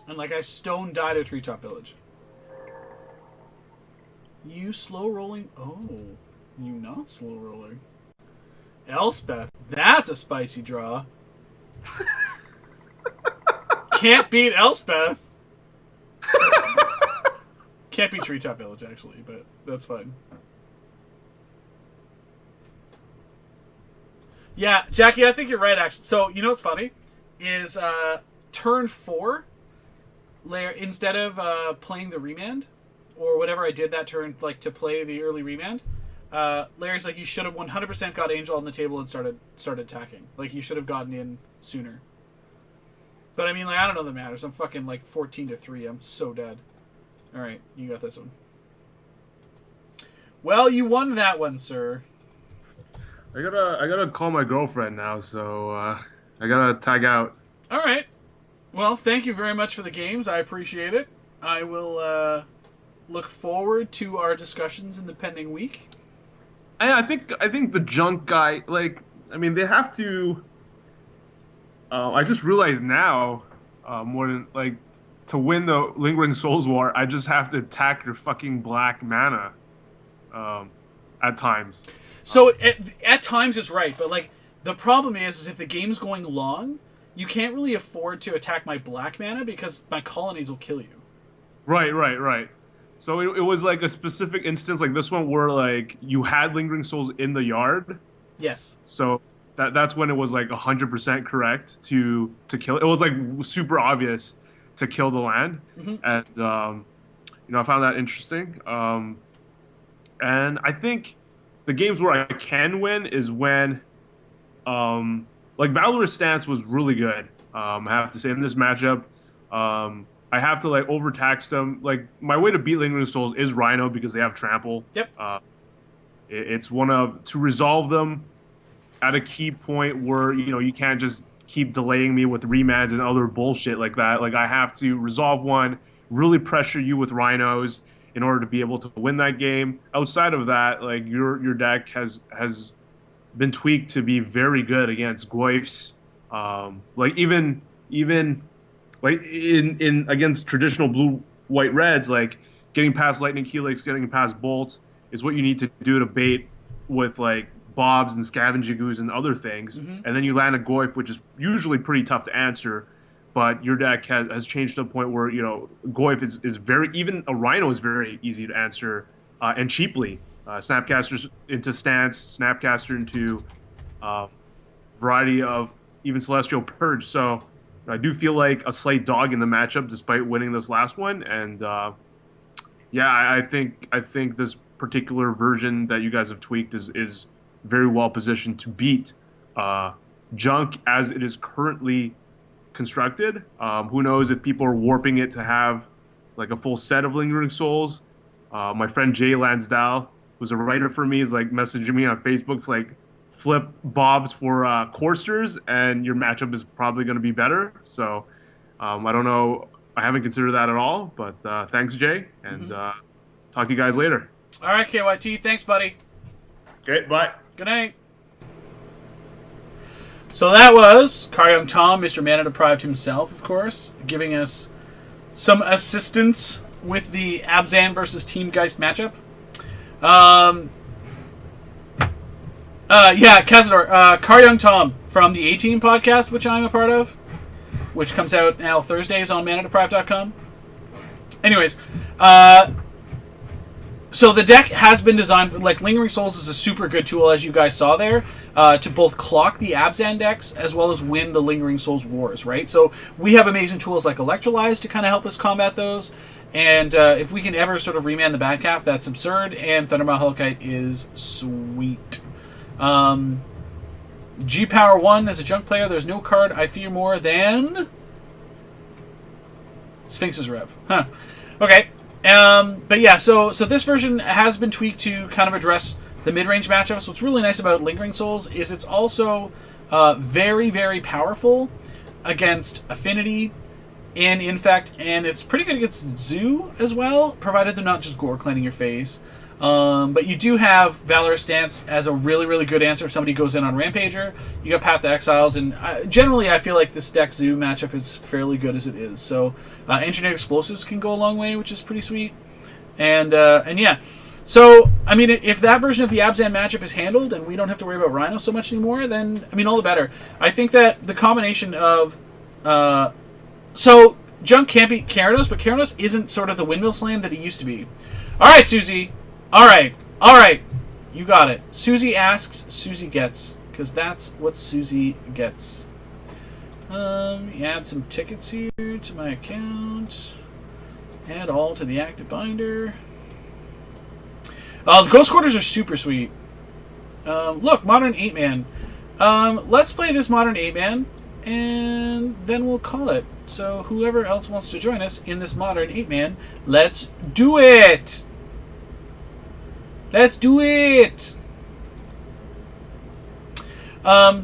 And like I stone died at Treetop Village. You slow rolling? Oh, you not slow rolling. Elspeth, that's a spicy draw. Can't beat Elspeth. Can't beat Treetop Village, actually, but that's fine. Yeah, Jackie, I think you're right, actually. So, you know what's funny? Is turn 4, instead of playing the remand, or whatever I did that turn, like, to play the early remand, Larry's like, you should have 100% got Angel on the table and started attacking. Like, you should have gotten in sooner. But, I mean, like, I don't know that matters. I'm fucking, like, 14-3. I'm so dead. Alright, you got this one. Well, you won that one, sir. I gotta call my girlfriend now, so I gotta tag out. All right. Well, thank you very much for the games. I appreciate it. I will look forward to our discussions in the pending week. I think the junk guy, like, I mean, they have to. I just realized now, more than like, to win the Lingering Souls War, I just have to attack your fucking black mana. At times. So at times it's right, but like the problem is if the game's going long, you can't really afford to attack my black mana because my colonies will kill you. Right. So it was like a specific instance like this one where like you had Lingering Souls in the yard. Yes. So that's when it was like 100% correct to kill. It was like super obvious to kill the land, and I found that interesting. And I think the games where I can win is when, like Valorous Stance was really good. I have to say in this matchup, I have to like overtax them. Like my way to beat Lingering Souls is Rhino because they have trample. Yep. It's one of to resolve them at a key point where you can't just keep delaying me with remands and other bullshit like that. Like I have to resolve one, really pressure you with Rhinos in order to be able to win that game. Outside of that, like your deck has been tweaked to be very good against Goyfs. Like even like in against traditional blue white reds, like getting past Lightning Helix, getting past Bolt is what you need to do to bait with like Bobs and Scavenjagoos and other things. And then you land a Goyf, which is usually pretty tough to answer. But your deck has changed to a point where, Goyf is very, even a Rhino is very easy to answer and cheaply. Snapcasters into Stance, Snapcaster into variety of even Celestial Purge. So I do feel like a slight dog in the matchup despite winning this last one. And I think this particular version that you guys have tweaked is very well positioned to beat Junk as it is currently constructed. Who knows if people are warping it to have like a full set of Lingering Souls. My friend Jay Lansdale, who's a writer for me, is like messaging me on Facebook. It's like flip Bobs for Coursers and your matchup is probably going to be better. So I don't know. I haven't considered that at all, but thanks, Jay, and talk to you guys later. All right, KYT. Thanks, buddy. Okay, bye. Good night. So that was Karyong Tom, Mr. Mana Deprived himself, of course, giving us some assistance with the Abzan versus Team Geist matchup. Cazador, Karyong Tom from the A-Team podcast, which I'm a part of, which comes out now Thursdays on ManaDeprived.com. Anyways, so the deck has been designed for, like, Lingering Souls is a super good tool, as you guys saw there, to both clock the Abzan decks as well as win the Lingering Souls wars, right? So we have amazing tools like Electrolyze to kind of help us combat those, and if we can ever sort of remand the back half, that's absurd, and Thundermaw Hellkite is sweet. G-Power 1, as a junk player, there's no card I fear more than Sphinx's Rev. Huh. Okay. But yeah, so this version has been tweaked to kind of address the mid-range matchups. What's really nice about Lingering Souls is it's also very, very powerful against Affinity and Infect, and it's pretty good against Zoo as well, provided they're not just gore cleaning your face. But you do have Valorous Stance as a really, really good answer if somebody goes in on Rampager. You got Path to Exiles, and generally I feel like this deck Zoo matchup is fairly good as it is. So Engineered Explosives can go a long way, which is pretty sweet. And yeah. So, I mean, if that version of the Abzan matchup is handled and we don't have to worry about Rhino so much anymore, then, I mean, all the better. I think that the combination of... so, Junk can't beat Keranos, but Keranos isn't sort of the windmill slam that he used to be. Alright, Susie. Alright. You got it. Susie asks, Susie gets. Because that's what Susie gets. Add some tickets here to my account. Add all to the active binder. The Ghost Quarters are super sweet. Look, Modern 8-Man. Let's play this Modern 8-Man, and then we'll call it. So whoever else wants to join us in this Modern 8-Man, let's do it! Let's do it! Yeah,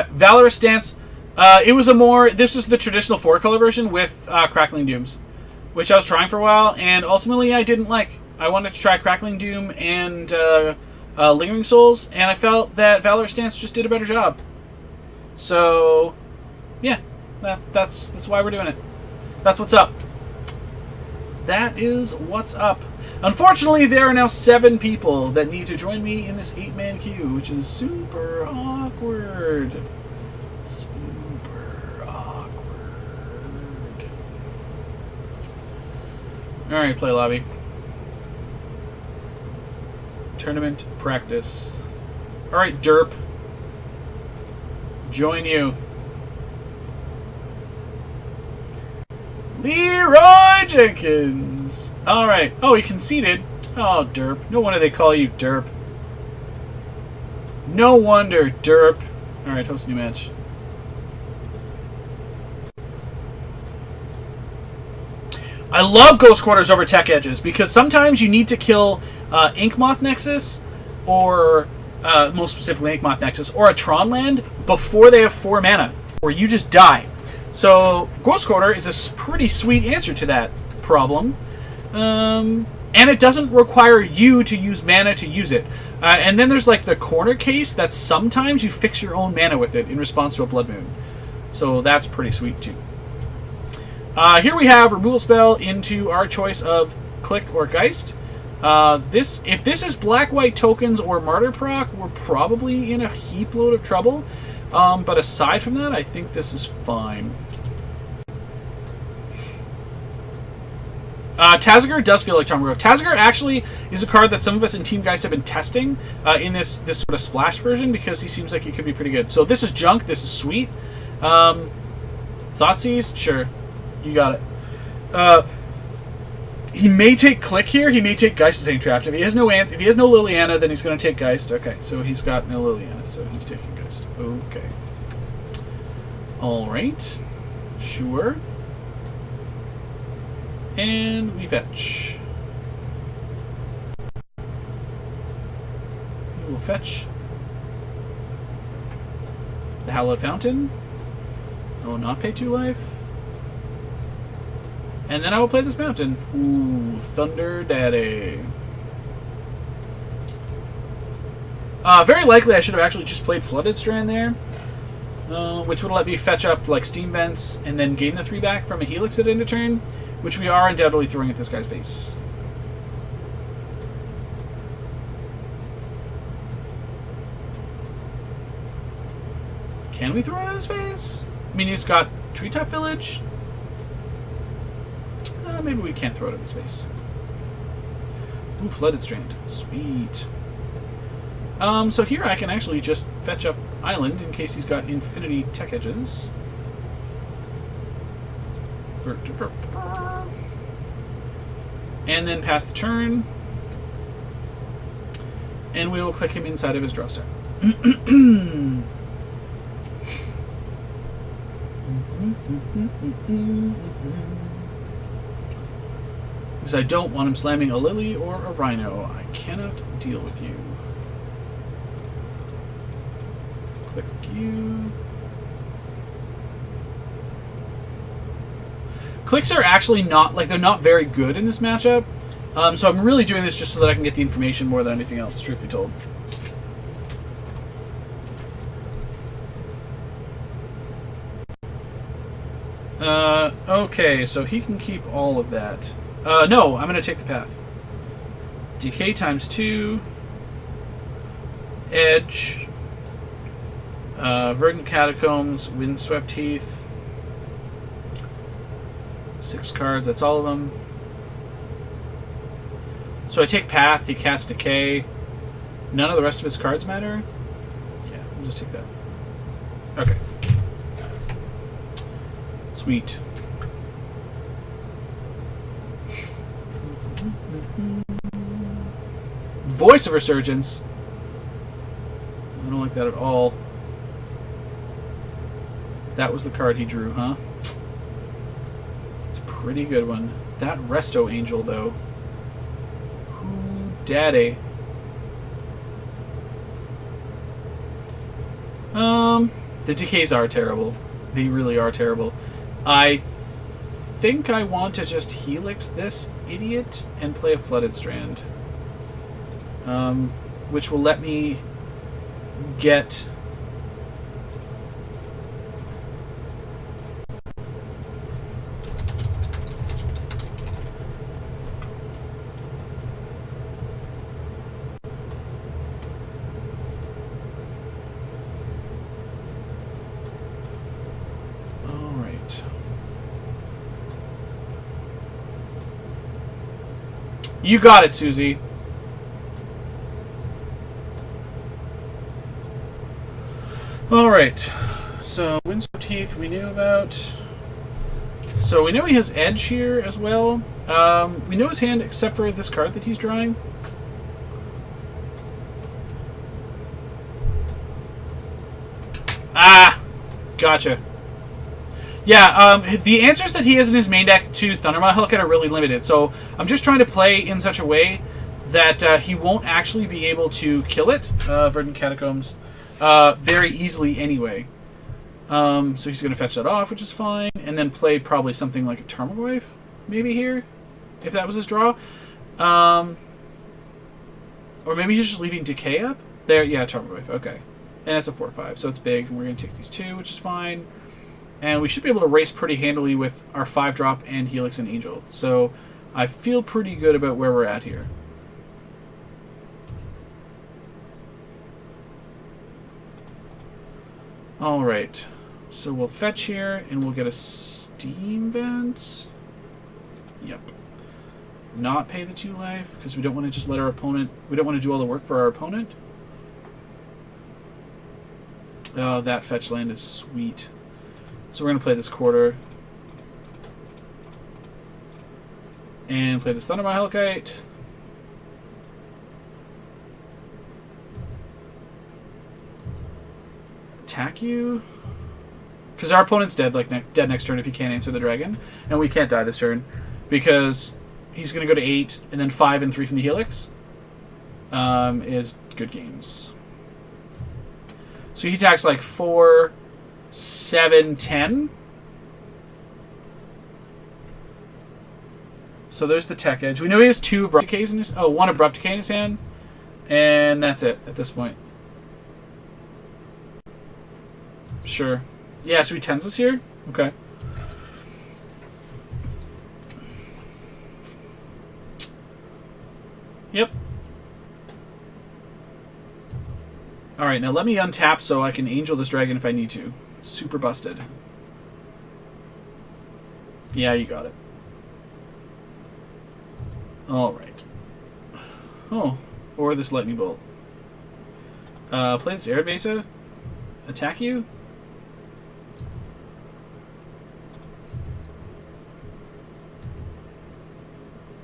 Valorous Stance. This was the traditional 4-color version with Crackling Dooms, which I was trying for a while, and ultimately I didn't like. I wanted to try Crackling Doom and Lingering Souls, and I felt that Valorous Stance just did a better job. So, yeah, that's why we're doing it. That's what's up. That is what's up. Unfortunately, there are now 7 people that need to join me in this 8-man queue, which is super awkward. Super awkward. Alright, play lobby. Tournament practice. Alright, derp. Join you. Leroy Jenkins. Alright. Oh, he conceded. Oh, derp. No wonder they call you derp. No wonder, derp. Alright, host new match. I love Ghost Quarters over Tech Edges because sometimes you need to kill Inkmoth Nexus, or most specifically Inkmoth Nexus, or a Tron land before they have 4 mana, or you just die. So Ghost Quarter is a pretty sweet answer to that problem, and it doesn't require you to use mana to use it. And then there's like the corner case that sometimes you fix your own mana with it in response to a Blood Moon. So that's pretty sweet too. Here we have removal spell into our choice of Click or Geist. If this is black-white tokens or Martyr proc, we're probably in a heap load of trouble. But aside from that, I think this is fine. Tazagar does feel like Charm Grove. Tazagar actually is a card that some of us in Team Geist have been testing in this sort of splash version because he seems like he could be pretty good. So this is junk. This is sweet. Thoughtseize? Sure. You got it. He may take Click here. He may take Geist as Trapped. If he has no Liliana, then he's going to take Geist. Okay, so he's got no Liliana, so he's taking Geist. Okay. All right. Sure. And we fetch. We will fetch the Hallowed Fountain. I will not pay 2 life. And then I will play this mountain. Ooh, Thunder Daddy. Very likely I should have actually just played Flooded Strand there. Which would let me fetch up like Steam Vents and then gain the 3 back from a Helix at end of turn. Which we are undoubtedly throwing at this guy's face. Can we throw it at his face? I mean, he's got Treetop Village. Maybe we can't throw it in his face. Ooh, Flooded Strand. Sweet. So here I can actually just fetch up Island in case he's got Infinity Tech Edges. And then pass the turn. And we will click him inside of his draw step. Because I don't want him slamming a Lily or a Rhino. I cannot deal with you. Click you. Clicks are actually not, like, they're not very good in this matchup. So I'm really doing this just so that I can get the information more than anything else, truth be told. Okay, so he can keep all of that. No, I'm going to take the path. Decay times 2. Edge. Verdant Catacombs. Windswept Heath. 6 cards, that's all of them. So I take Path, he casts Decay. None of the rest of his cards matter? Yeah, we'll just take that. Okay. Sweet. Voice of Resurgence. I don't like that at all. That was the card he drew, huh? It's a pretty good one. That Resto Angel, though. Ooh, daddy. The decays are terrible. They really are terrible. I think I want to just Helix this idiot and play a Flooded Strand. Which will let me get... You got it, Susie. Alright. So, Windswept Heath we knew about. So, we know he has Edge here as well. We know his hand except for this card that he's drawing. Ah! Gotcha. Yeah, the answers that he has in his main deck to Thundermaw Hellcat are really limited, so I'm just trying to play in such a way that he won't actually be able to kill it, Verdant Catacombs, very easily anyway. So he's going to fetch that off, which is fine, and then play probably something like a Tarmogoyf, maybe here, if that was his draw. Or maybe he's just leaving Decay up? There, yeah, Tarmogoyf, okay. And that's a 4/5, so it's big, and we're going to take these 2, which is fine. And we should be able to race pretty handily with our 5-drop and Helix and Angel. So I feel pretty good about where we're at here. Alright. So we'll fetch here, and we'll get a Steam Vent. Yep. Not pay the 2 life, because we don't want to just let our opponent... We don't want to do all the work for our opponent. Oh, that fetch land is sweet. So we're going to play this quarter. And play this Thundermaw Hellkite. Attack you. Because our opponent's dead, like dead next turn if he can't answer the dragon. And we can't die this turn. Because he's going to go to 8, and then 5 and 3 from the Helix. Is good games. So he attacks like 4... 7, 10. So there's the Tech Edge. We know he has 2 Abrupt Decays in his... Oh, 1 Abrupt Decay in his hand. And that's it at this point. Sure. Yeah, so he tens us here? Okay. Yep. Alright, now let me untap so I can Angel this dragon if I need to. Super busted. Yeah, you got it. Alright. Oh, or this Lightning Bolt. Play this Arid Mesa. Attack you.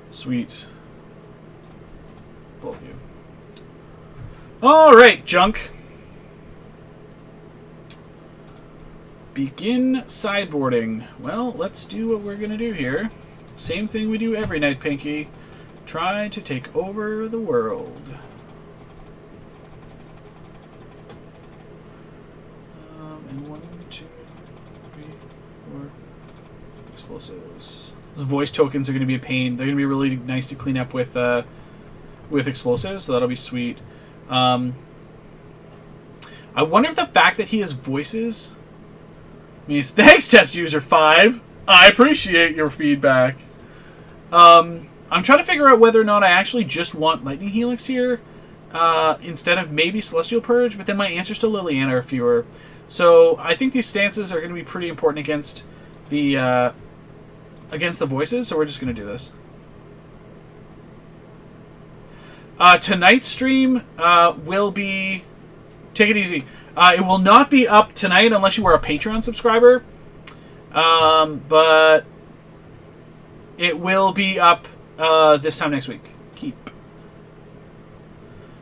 Sweet. Both of you. Alright, junk. Begin sideboarding. Well, let's do what we're going to do here. Same thing we do every night, Pinky. Try to take over the world. And 1, 2, 3, 4 explosives. Those voice tokens are going to be a pain. They're going to be really nice to clean up with explosives, so that'll be sweet. I wonder if the fact that he has voices means thanks, test user 5. I appreciate your feedback. I'm trying to figure out whether or not I actually just want Lightning Helix here instead of maybe Celestial Purge, but then my answers to Liliana are fewer. So I think these stances are going to be pretty important against the voices, so we're just going to do this. Tonight's stream will be... Take it easy. It will not be up tonight unless you are a Patreon subscriber. But it will be up this time next week.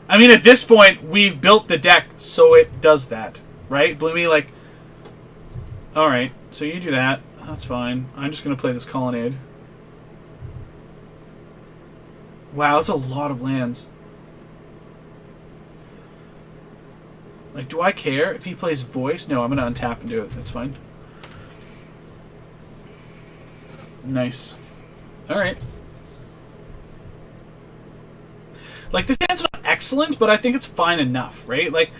I mean, at this point, we've built the deck so it does that. Right? Bloomy, like... Alright, so you do that. That's fine. I'm just going to play this Colonnade. Wow, that's a lot of lands. Like, do I care if he plays Voice? No, I'm going to untap and do it. That's fine. Nice. Alright. Like, this hand's not excellent, but I think it's fine enough, right? Like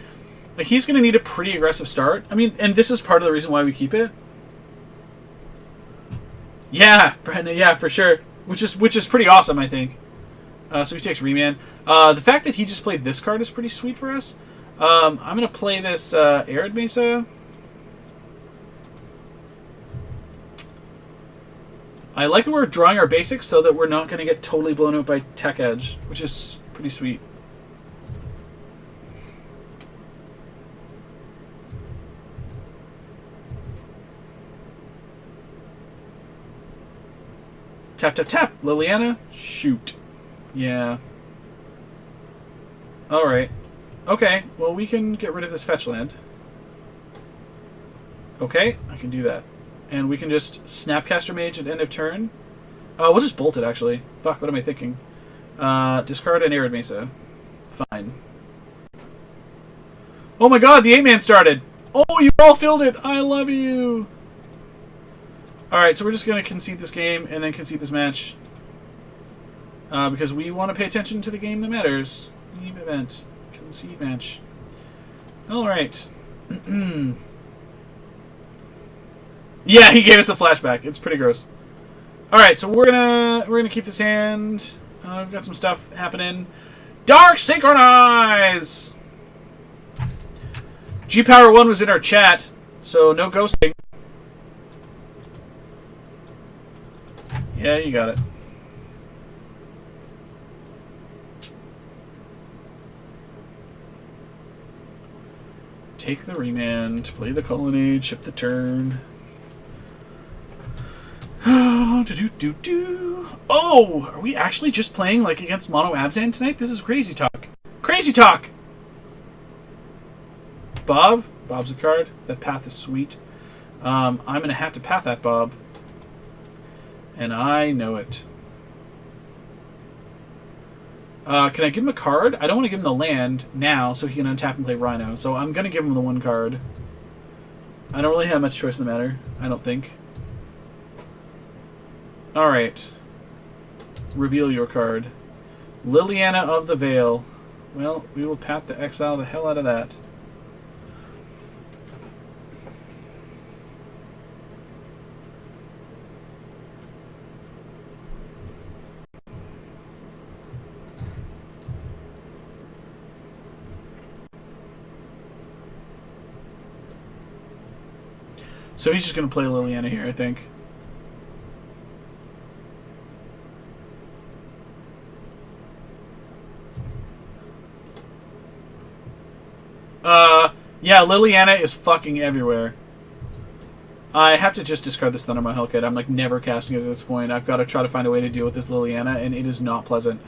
he's going to need a pretty aggressive start. I mean, and this is part of the reason why we keep it. Yeah, Brenda, yeah, for sure. Which is pretty awesome, I think. So he takes Remand. The fact that he just played this card is pretty sweet for us. I'm going to play this Arid Mesa. I like that we're drawing our basics so that we're not going to get totally blown out by Tech Edge, which is pretty sweet. Tap, tap, tap. Liliana. Shoot. Yeah. Alright. Okay, well, we can get rid of this fetch land. Okay, I can do that. And we can just Snapcaster Mage at end of turn. We'll just bolt it, actually. Fuck, what am I thinking? Discard an Arid Mesa. Fine. Oh my god, the 8-man started! Oh, you all filled it! I love you! Alright, so we're just going to concede this game and then concede this match. Because we want to pay attention to the game that matters. Leave event. Concede match. Alright. Yeah, he gave us a flashback. It's pretty gross. Alright, so we're gonna keep this hand. We've got some stuff happening. Dark Synchronize! G-Power 1 was in our chat, so no ghosting. Yeah, you got it. Take the Remand, play the Colonnade, ship the turn. Oh, are we actually just playing like against Mono Abzan tonight? This is crazy talk. Crazy talk! Bob? Bob's a card. That path is sweet. I'm going to have to path that Bob. And I know it. Can I give him a card? I don't want to give him the land now so he can untap and play Rhino. So I'm going to give him the one card. I don't really have much choice in the matter, I don't think. Alright. Reveal your card. Liliana of the Veil. Well, we will pat the exile the hell out of that. So he's just going to play Liliana here, I think. Yeah, Liliana is fucking everywhere. I have to just discard this Thundermaw Hellkite. I'm like never casting it at this point. I've got to try to find a way to deal with this Liliana, and it is not pleasant.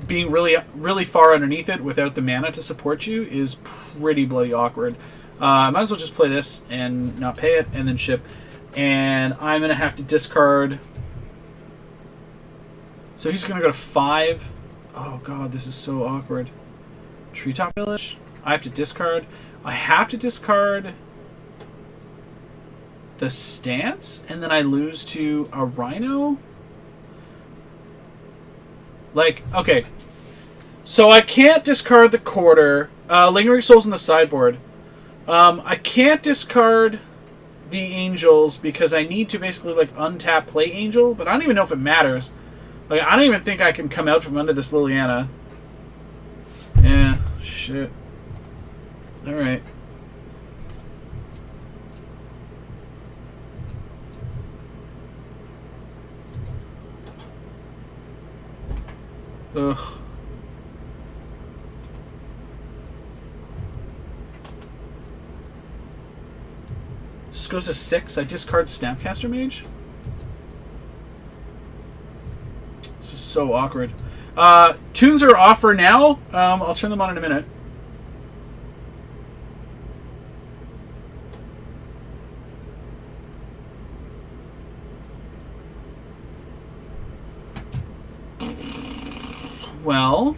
Being really far underneath it without the mana to support you is pretty bloody awkward. I might as well just play this and not pay it, and then ship. And I'm going to have to discard. So he's going to go to 5. Oh god, this is so awkward. Treetop Village? I have to discard. I have to discard the stance, and then I lose to a Rhino? Like, okay. So I can't discard the Quarter. Lingering Souls in the sideboard. I can't discard the Angels because I need to basically, like, untap play Angel, but I don't even know if it matters. Like, I don't even think I can come out from under this Liliana. Yeah, shit. Alright. Ugh. This goes to 6. I discard Snapcaster Mage. This is so awkward. Tunes are off for now. I'll turn them on in a minute. Well,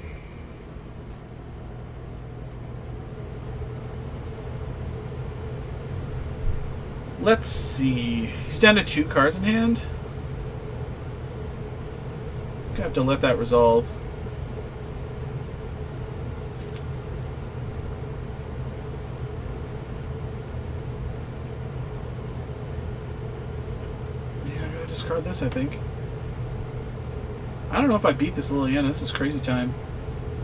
let's see. He's down to 2 cards in hand. I have to let that resolve. Yeah, I gotta discard this, I think. I don't know if I beat this Liliana. This is crazy time.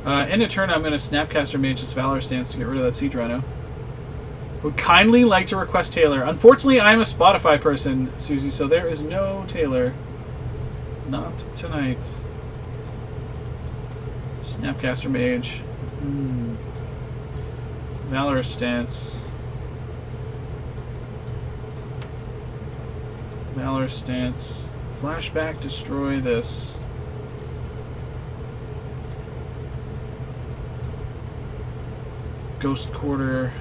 End of turn, I'm going to Snapcaster Mage this Valor stance to get rid of that Siege Rhino. Would kindly like to request Taylor. Unfortunately, I'm a Spotify person, Susie, so there is no Taylor. Not tonight. Snapcaster Mage. Valor stance. Valor stance. Flashback, destroy this. Ghost Quarter.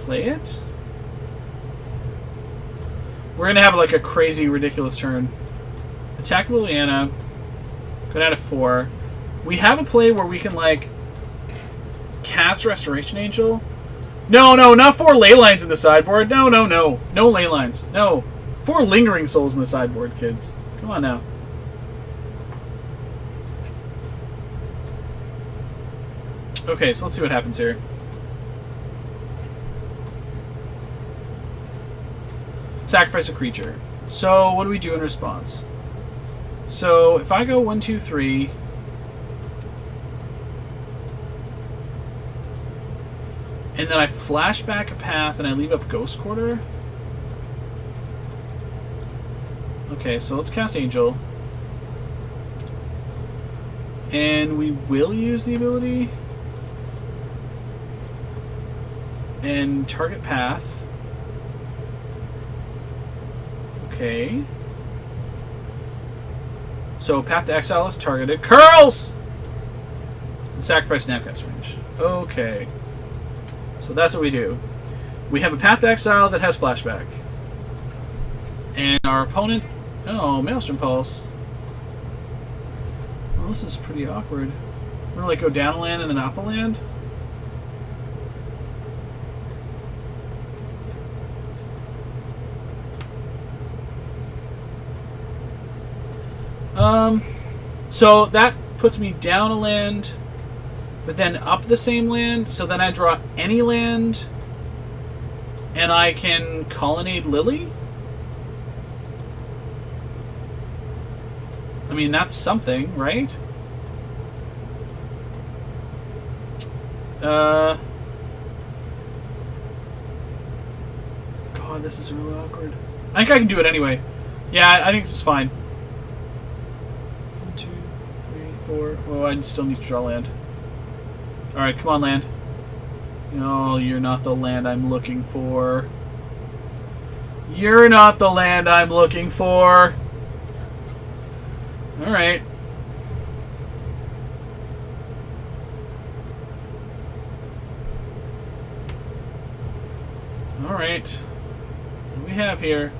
Play it? We're gonna have like a crazy, ridiculous turn. Attack Liliana. Go down to 4. We have a play where we can like cast Restoration Angel. No, not 4 ley lines in the sideboard. No. No ley lines. No. 4 Lingering Souls in the sideboard, kids. Come on now. Okay, so let's see what happens here. Sacrifice a creature. So, what do we do in response? So, if I go 1, 2, 3... and then I flash back a path and I leave up Ghost Quarter... Okay, so let's cast Angel. And we will use the ability... and target path. Okay. So Path to Exile is targeted. Curls! And sacrifice Snapcaster Range. Okay. So that's what we do. We have a Path to Exile that has flashback. And our opponent... Oh, Maelstrom Pulse. Well, this is pretty awkward. We're gonna like go down a land and then up a land. So that puts me down a land, but then up the same land, so then I draw any land, and I can Colonnade Lily? I mean, that's something, right? God, this is really awkward. I think I can do it anyway. Yeah, I think this is fine. 1, 2, 3, 4. Oh, I still need to draw land. Alright, come on, land. No, you're not the land I'm looking for. You're not the land I'm looking for. Alright. Alright. What do we have here?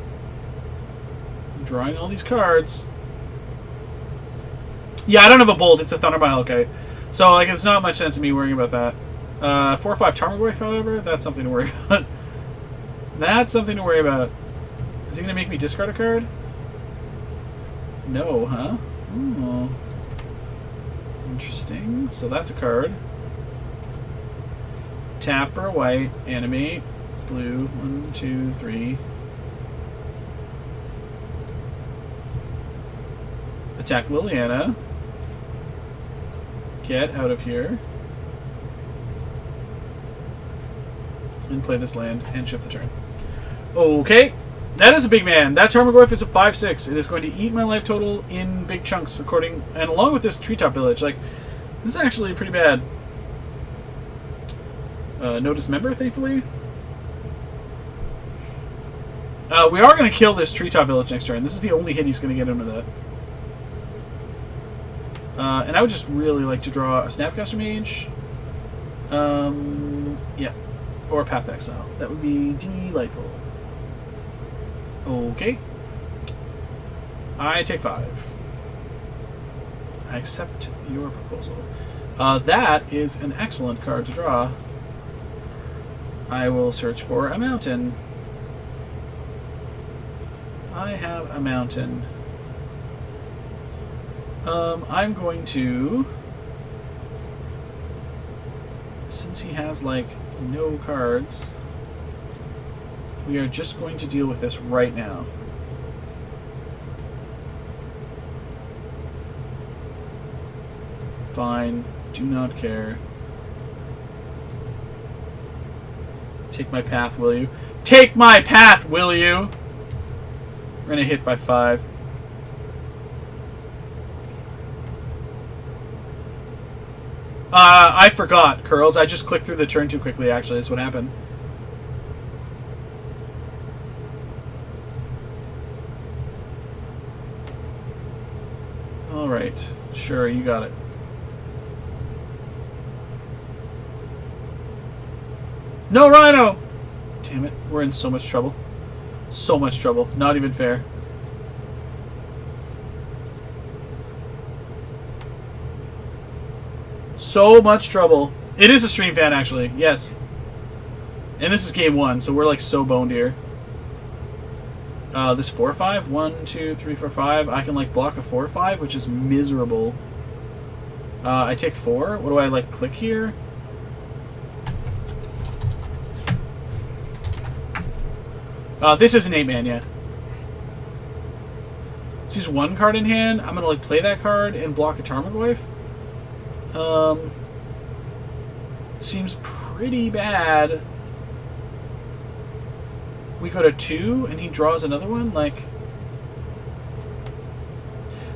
I'm drawing all these cards. Yeah, I don't have a bolt. It's a Thunderbile, okay. So, like, it's not much sense of me worrying about that. 4/5 Tarmogoyf, however, that's something to worry about. That's something to worry about. Is he going to make me discard a card? No, huh? Ooh. Interesting. So that's a card. Tap for a white. Animate. Blue. 1, 2, 3. Attack Liliana. Get out of here. And play this land and chip the turn. Okay. That is a big man. That Tarmogoyf is a 5/6. It is going to eat my life total in big chunks, and along with this Treetop Village. Like, this is actually pretty bad. No dismember, thankfully. We are going to kill this Treetop Village next turn. This is the only hit he's going to get into that. And I would just really like to draw a Snapcaster Mage. Yeah. Or Path Exile. That would be delightful. Okay. I take 5. I accept your proposal. That is an excellent card to draw. I will search for a mountain. I have a mountain. I'm going to... Since he has, like, no cards... We are just going to deal with this right now. Fine. Do not care. Take my path, will you? Take my path, will you? We're going to hit by 5. I forgot, Curls. I just clicked through the turn too quickly, actually. That's what happened. Alright. Sure, you got it. No Rhino! Damn it. We're in so much trouble. So much trouble. Not even fair. So much trouble. It is a stream fan, actually. Yes. And this is game 1, so we're like so boned here. This 4/5. 1, 2, 3, 4, 5. I can like block a 4/5, which is miserable. I take 4. What do I like click here? This is an 8-man, yeah. So he's 1 card in hand. I'm gonna like play that card and block a Tarmogoyf. Seems pretty bad. We go to 2 and he draws another one. Like,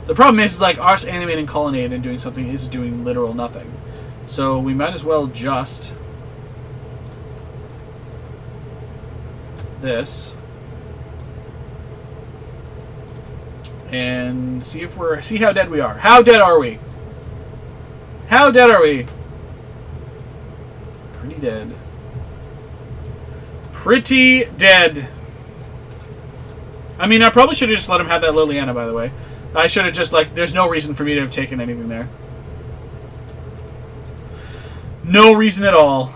the problem is like us animating Colonnade and doing something is doing literal nothing. So we might as well just this and see how dead we are. How dead are we? How dead are we? Pretty dead. Pretty dead. I mean, I probably should have just let him have that Liliana, by the way. I should have just, like, there's no reason for me to have taken anything there. No reason at all.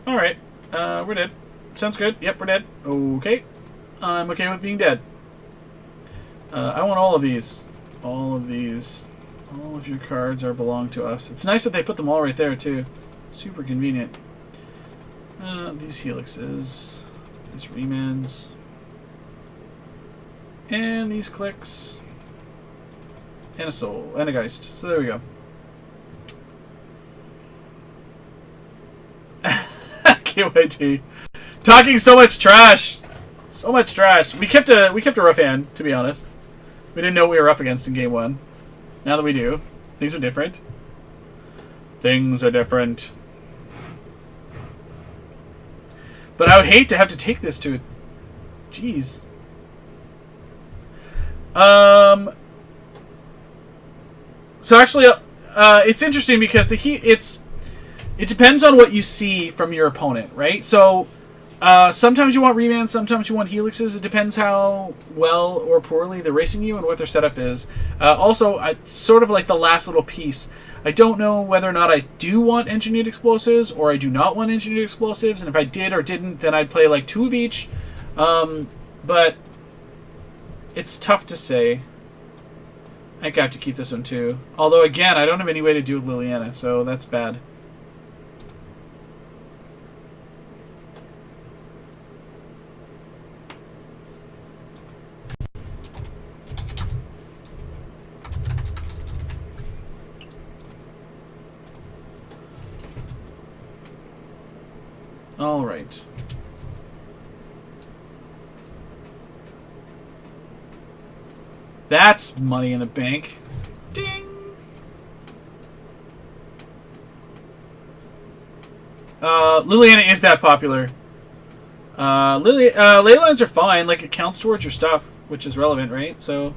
Alright. We're dead. Sounds good. Yep, we're dead. Okay. I'm okay with being dead. I want all of these. All of these. All of your cards belong to us. It's nice that they put them all right there, too. Super convenient. These helixes. These remands. And these clicks. And a soul. And a geist. So there we go. KYT. Talking so much trash. So much trash. We kept a rough hand, to be honest. We didn't know what we were up against in game 1. Now that we do, things are different. Things are different. But I would hate to have to take this to... Jeez. So actually, it's interesting because it depends on what you see from your opponent, right? So Sometimes you want remands, sometimes you want helixes. It depends how well or poorly they're racing you and what their setup is. Also, sort of like the last little piece. I don't know whether or not I do want engineered explosives or I do not want engineered explosives. And if I did or didn't, then I'd play like 2 of each. But it's tough to say. I think I have to keep this one too. Although, again, I don't have any way to do it with Liliana, so that's bad. All right. That's money in the bank. Ding! Liliana is that popular. Leylines are fine. Like, it counts towards your stuff, which is relevant, right? So...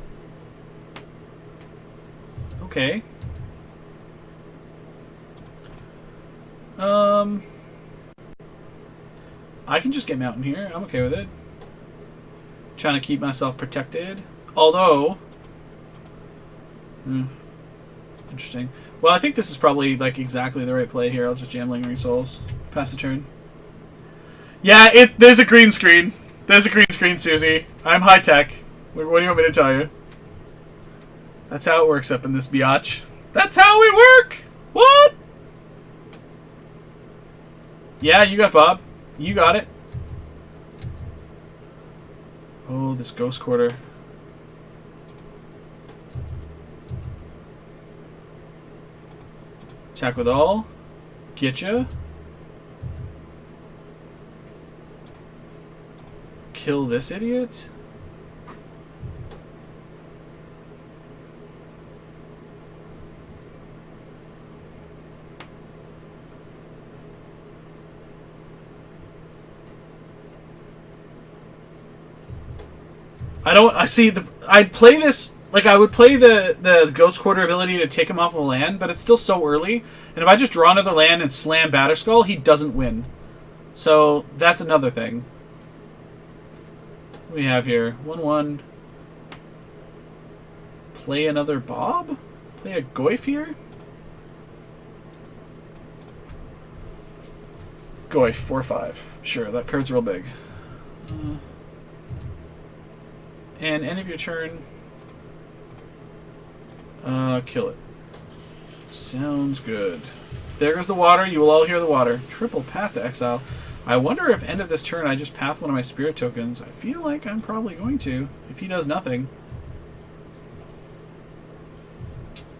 Okay. I can just get Mountain here. I'm okay with it. Trying to keep myself protected. Although... interesting. Well, I think this is probably like exactly the right play here. I'll just jam Lingering Souls. Pass the turn. Yeah, there's a green screen. There's a green screen, Susie. I'm high tech. What do you want me to tell you? That's how it works up in this biatch. That's how we work! What? Yeah, you got Bob. You got it. Oh, this Ghost Quarter. Attack with all. Getcha. Kill this idiot. I'd play this, like, I would play the Ghost Quarter ability to take him off of a land, but it's still so early, and if I just draw another land and slam Batterskull, he doesn't win. So, that's another thing. What do we have here? 1/1. Play another Bob? Play a Goyf here? Goyf, 4/5. Sure, that card's real big. And end of your turn. Kill it. Sounds good. There goes the water. You will all hear the water. Triple Path to Exile. I wonder if end of this turn I just path one of my spirit tokens. I feel like I'm probably going to, if he does nothing.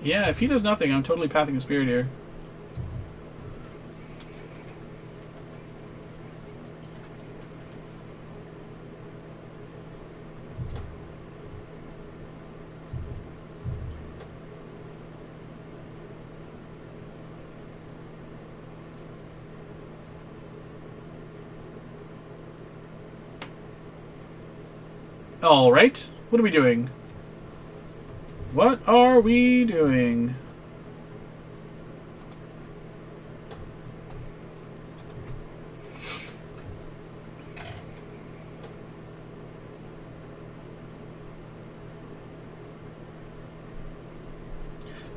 Yeah, if he does nothing, I'm totally pathing a spirit here. Alright, what are we doing? What are we doing?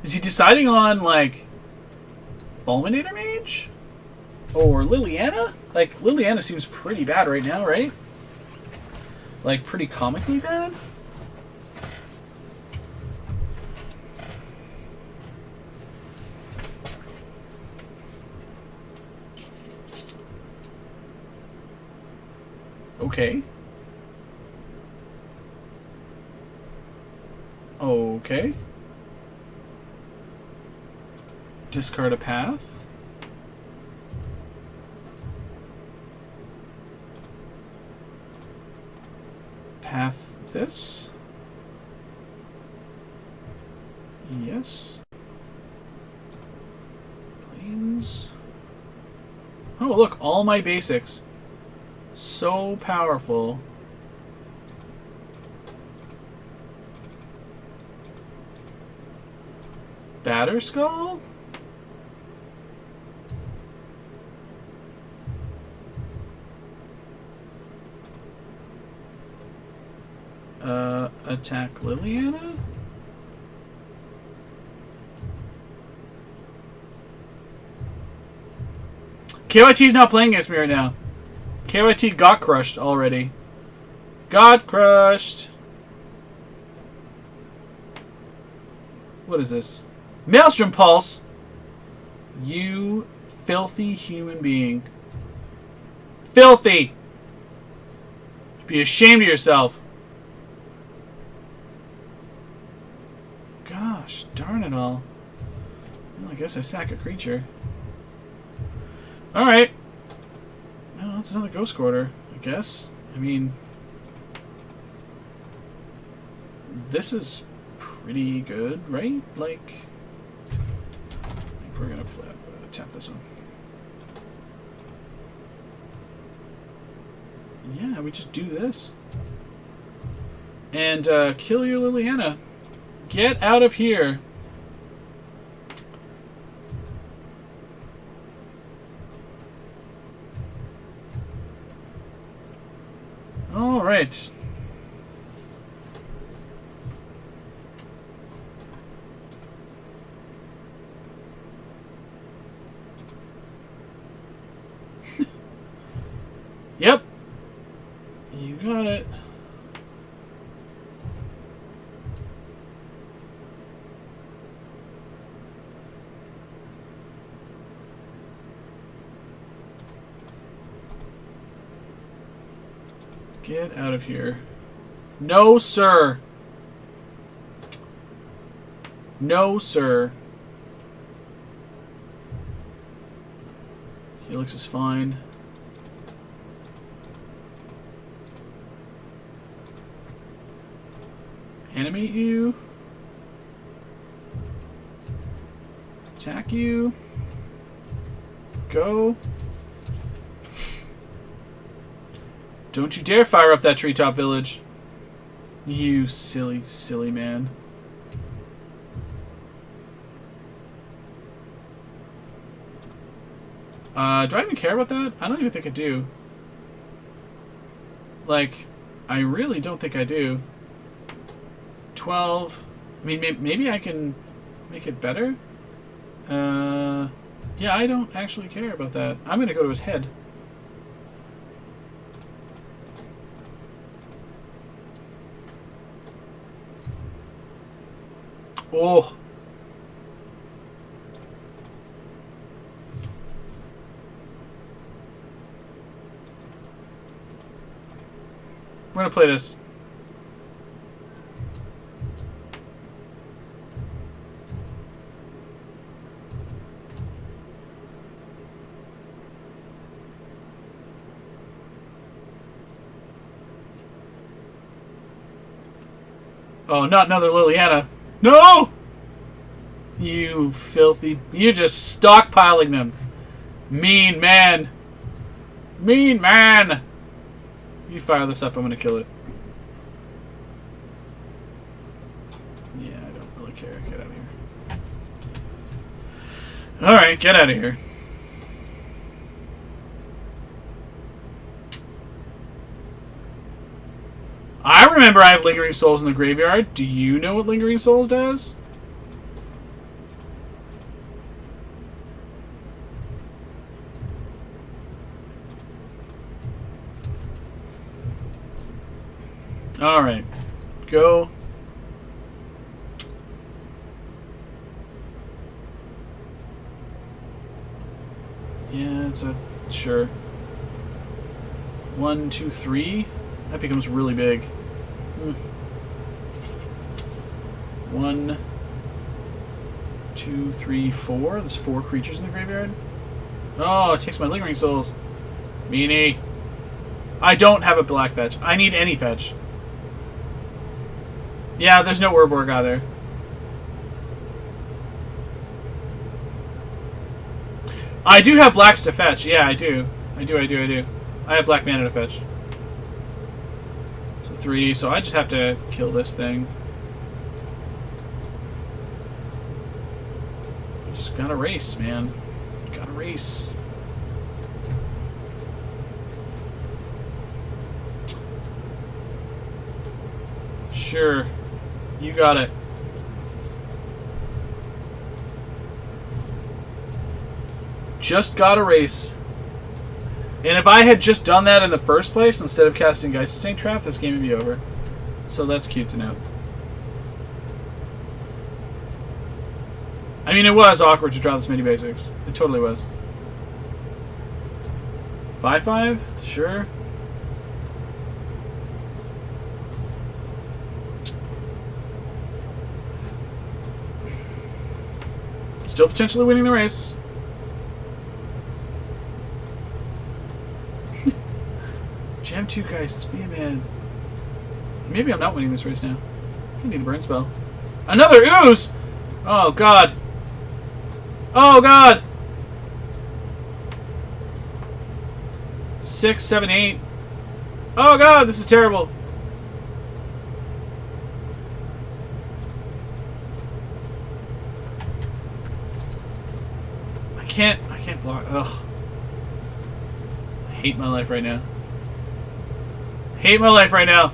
Is he deciding on, like, Fulminator Mage? Or Liliana? Like, Liliana seems pretty bad right now, right? Like, pretty comically bad? Okay. Okay. Discard a path. Path this. Yes. Planes. Oh, look, all my basics. So powerful. Batterskull? attack Liliana? KYT's not playing against me right now. KYT got crushed already. Got crushed. What is this? Maelstrom Pulse. You filthy human being. Filthy. Be ashamed of yourself. Gosh, darn it all. Well, I guess I sack a creature. Alright. Well, that's another Ghost Quarter, I guess. I mean, this is pretty good, right? Like, I think we're going to attempt this one. Yeah, we just do this. And kill your Liliana. Get out of here. All right. Yep. You got it. Get out of here. No, sir. No, sir. Helix is fine. Animate you. Attack you. Go. Don't you dare fire up that treetop village. You silly, silly man. Do I even care about that? I don't even think I do. Like, I really don't think I do. 12. I mean, maybe I can make it better. Yeah, I don't actually care about that. I'm going to go to his head. Oh. We're going to play this. Oh, not another Liliana. No! You filthy... You're just stockpiling them. Mean man. Mean man. You fire this up, I'm going to kill it. Yeah, I don't really care. Get out of here. Alright, get out of here. I remember I have Lingering Souls in the graveyard. Do you know what Lingering Souls does? Alright. Go. Yeah, it's a... Sure. 1, 2, 3. That becomes really big. 1, 2, 3, 4. There's 4 creatures in the graveyard. Oh, it takes my Lingering Souls. Meanie. I don't have a black fetch. I need any fetch. Yeah, there's no Urborg either. I do have blacks to fetch. Yeah, I do. I do. I have black mana to fetch. So 3. So I just have to kill this thing. Just gotta race, man. Gotta race. Sure. You got it. Just got a race. And if I had just done that in the first place, instead of casting Geist Saint Trap, this game would be over. So that's cute to know. I mean, it was awkward to draw this many basics. It totally was. 5/5? Sure. Still potentially winning the race. Jam 2 Geists, be a man. Maybe I'm not winning this race now. I need a burn spell. Another ooze! Oh god. Oh god! 6, 7, 8. Oh god, this is terrible. I can't block. Ugh. I hate my life right now. Hate my life right now.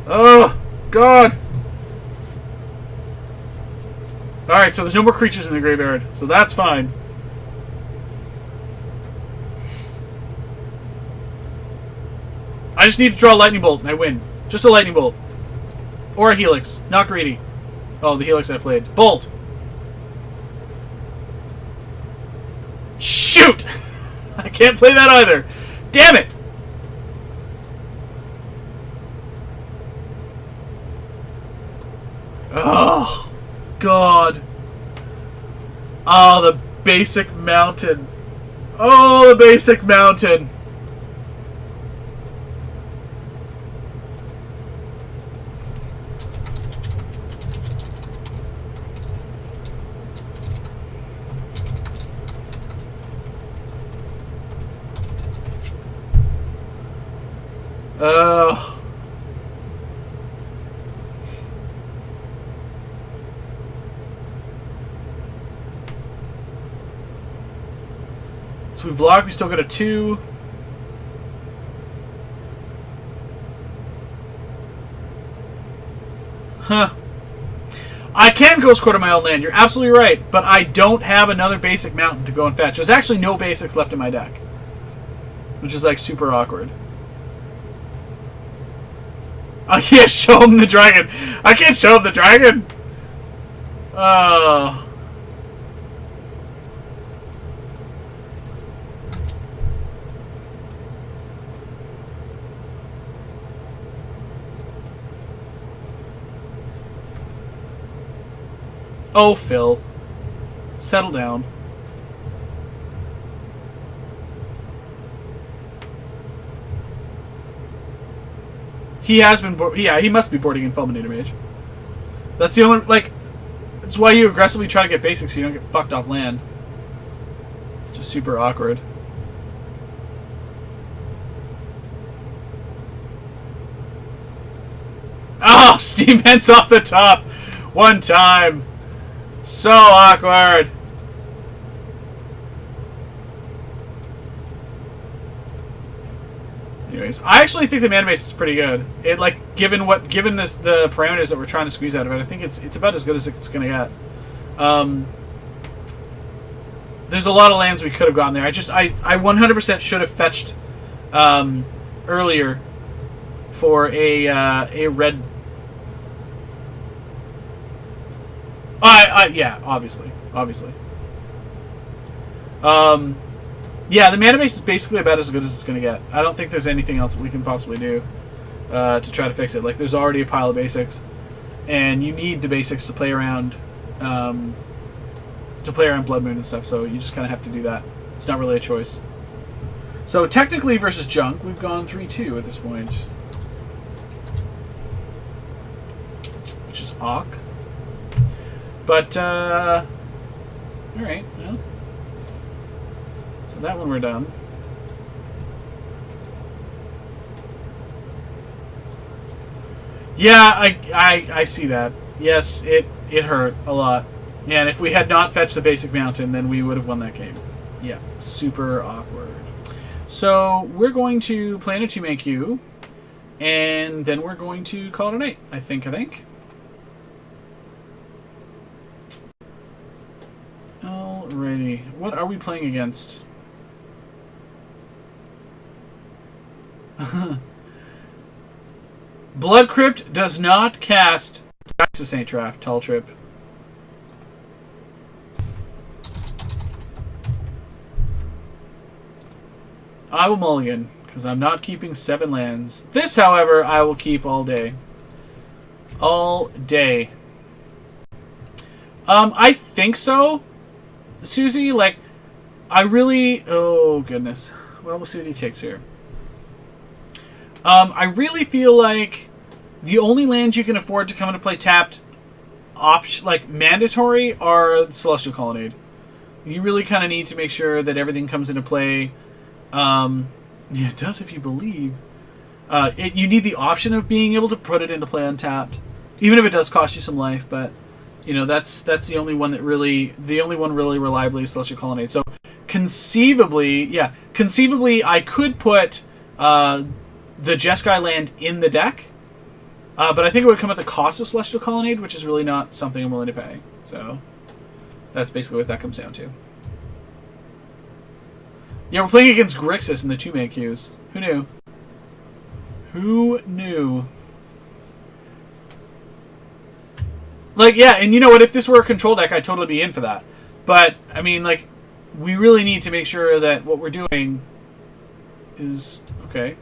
Oh god. Alright, so there's no more creatures in the graveyard, so that's fine. I just need to draw a lightning bolt and I win. Just a lightning bolt. Or a helix. Not greedy. Oh, the helix I played. Bolt! Shoot! I can't play that either. Damn it! Oh, God. Oh, the basic mountain. Oh, the basic mountain. So we block, we still got a 2. Huh. I can Ghost Quarter my own land, you're absolutely right, but I don't have another basic mountain to go and fetch. There's actually no basics left in my deck. Which is like super awkward. I can't show him the dragon. I can't show him the dragon. Oh. Oh, Phil. Settle down. He has been... Yeah, he must be boarding in Fulminator Mage. That's the only... Like, it's why you aggressively try to get basics so you don't get fucked off land. Just super awkward. Oh, Steam Vents off the top! One time! So awkward! Anyways, I actually think the mana base is pretty good. It given this the parameters that we're trying to squeeze out of it, I think it's about as good as it's gonna get. There's a lot of lands we could have gotten there. I 100% should have fetched earlier for a red. Yeah, obviously. Yeah, the mana base is basically about as good as it's going to get. I don't think there's anything else that we can possibly do to try to fix it. Like, there's already a pile of basics, and you need the basics to play around Blood Moon and stuff, so you just kind of have to do that. It's not really a choice. So, technically versus Junk, we've gone 3-2 at this point. Which is awk. But, alright, well. So that one we're done. Yeah, I see that. Yes, it hurt a lot. Yeah, and if we had not fetched the basic mountain, then we would have won that game. Yeah, super awkward. So we're going to play in a 2-man queue, and then we're going to call it a night. I think. Alrighty. What are we playing against? Blood Crypt does not cast Nexus Saint Draft, Tall Trip. I will mulligan, because I'm not keeping 7 lands. This, however, I will keep all day. All day. I think so, Susie. Like, I really... Oh, goodness. Well, we'll see what he takes here. I really feel like the only lands you can afford to come into play tapped, mandatory, are Celestial Colonnade. You really kind of need to make sure that everything comes into play. Yeah, it does if you believe. You need the option of being able to put it into play untapped, even if it does cost you some life. But you know that's the only one really reliably is Celestial Colonnade. So conceivably, I could put the Jeskai land in the deck, but I think it would come at the cost of Celestial Colonnade, which is really not something I'm willing to pay. So that's basically what that comes down to. Yeah, we're playing against Grixis in the 2-man queues. Who knew? Who knew? Like, yeah, and you know what? If this were a control deck, I'd totally be in for that. But, I mean, like, we really need to make sure that what we're doing is... Okay.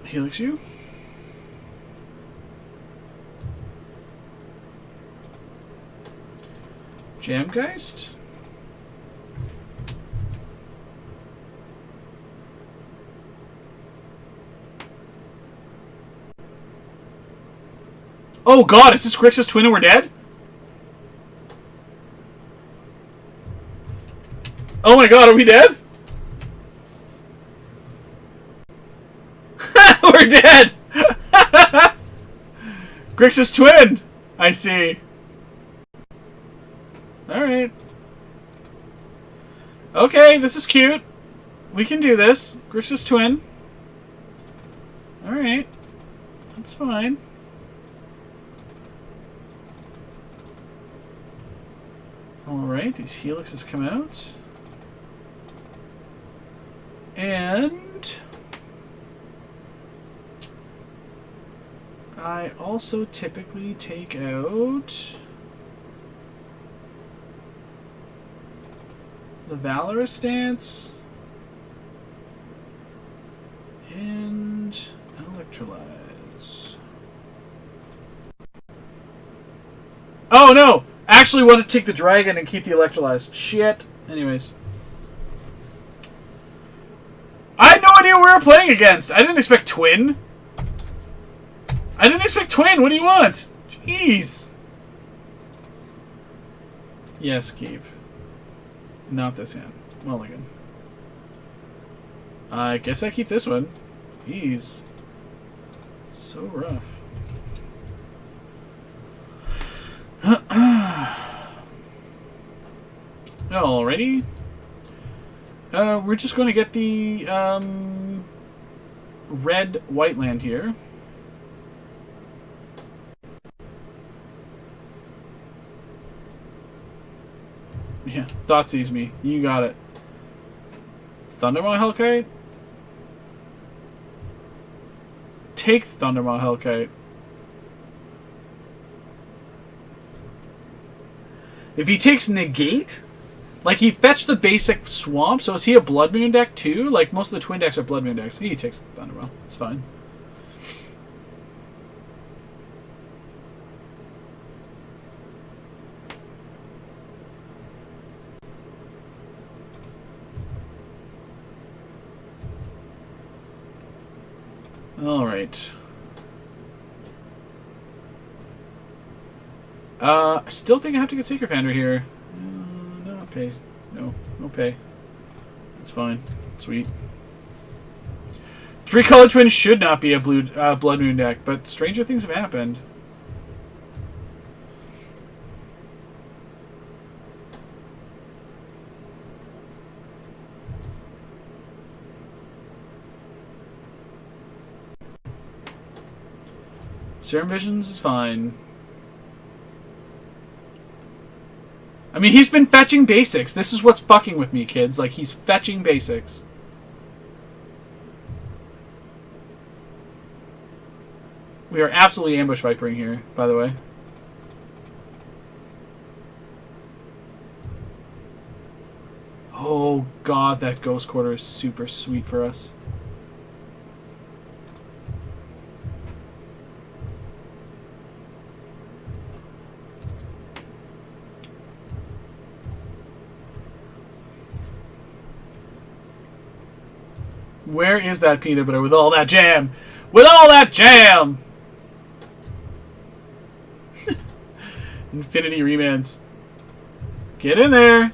Helix you. Jamgeist. Oh god, is this Grixis twin and we're dead? Oh my god, are we dead? We're dead! Grixis twin! I see. Alright. Okay, this is cute. We can do this. Grixis twin. Alright. That's fine. Alright, these helixes come out. And... I also typically take out... the Valorous Dance and Electrolyze. Oh no! Actually want to take the Dragon and keep the Electrolyze. Shit. Anyways. I had no idea who we were playing against. I didn't expect Twin. What do you want? Jeez. Yes, keep. Not this hand. Mulligan. I guess I keep this one. Jeez. So rough. Alrighty. We're just going to get the red-white land here. Yeah, Thoughtseize me. You got it. Thundermaw Hellkite? Take Thundermaw Hellkite. If he takes Negate, like he fetched the basic Swamp, so is he a Blood Moon deck too? Like most of the Twin decks are Blood Moon decks. He takes Thundermaw. It's fine. Alright. I still think I have to get Sacred Pander here. No pay. No pay. That's fine. Sweet. Three Color Twins should not be a blue Blood Moon deck, but stranger things have happened. Serum Visions is fine. I mean, he's been fetching basics. This is what's fucking with me, kids. Like, he's fetching basics. We are absolutely ambush vipering here, by the way. Oh, God, that Ghost Quarter is super sweet for us. Where is that peanut butter with all that jam? With all that jam! Infinity remands. Get in there.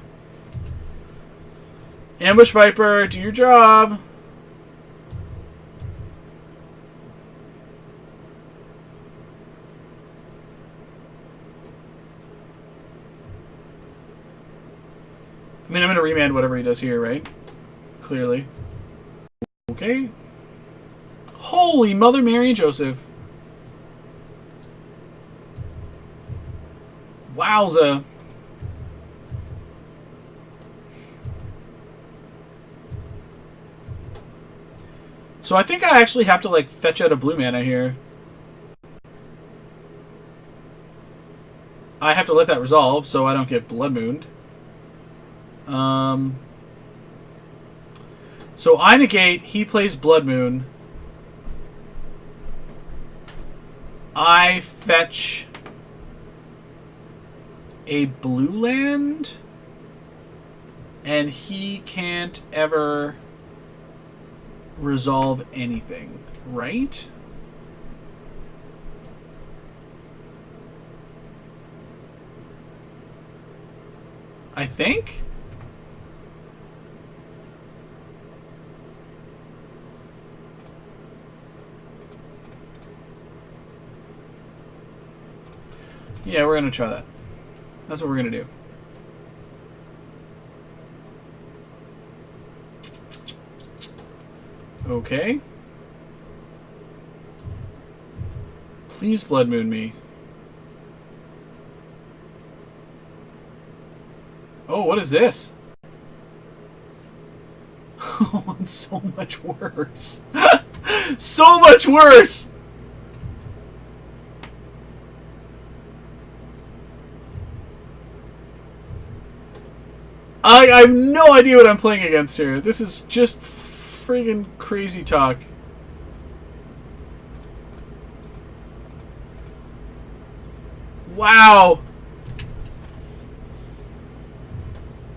Ambush Viper, do your job. I mean, I'm going to remand whatever he does here, right? Clearly. Okay. Holy Mother Mary and Joseph. Wowza. So I think I actually have to, like, fetch out a blue mana here. I have to let that resolve so I don't get Blood Mooned. So I negate, he plays Blood Moon. I fetch a blue land, and he can't ever resolve anything, right? I think? Yeah, we're going to try that. That's what we're going to do. Okay. Please Blood Moon me. Oh, what is this? Oh, it's so much worse. So much worse! I have no idea what I'm playing against here. This is just friggin' crazy talk. Wow.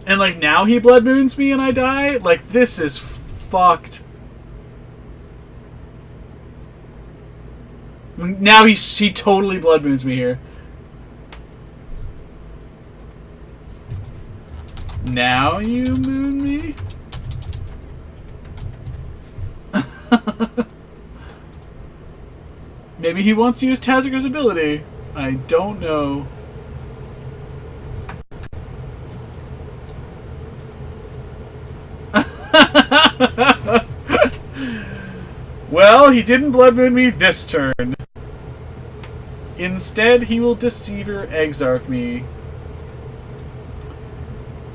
And like now he Blood Moons me and I die? Like this is fucked. Now he totally Blood Moons me here. Now you moon me? Maybe he wants to use Tazagur's ability. I don't know. Well, he didn't Blood Moon me this turn. Instead, he will Deceiver Exarch me.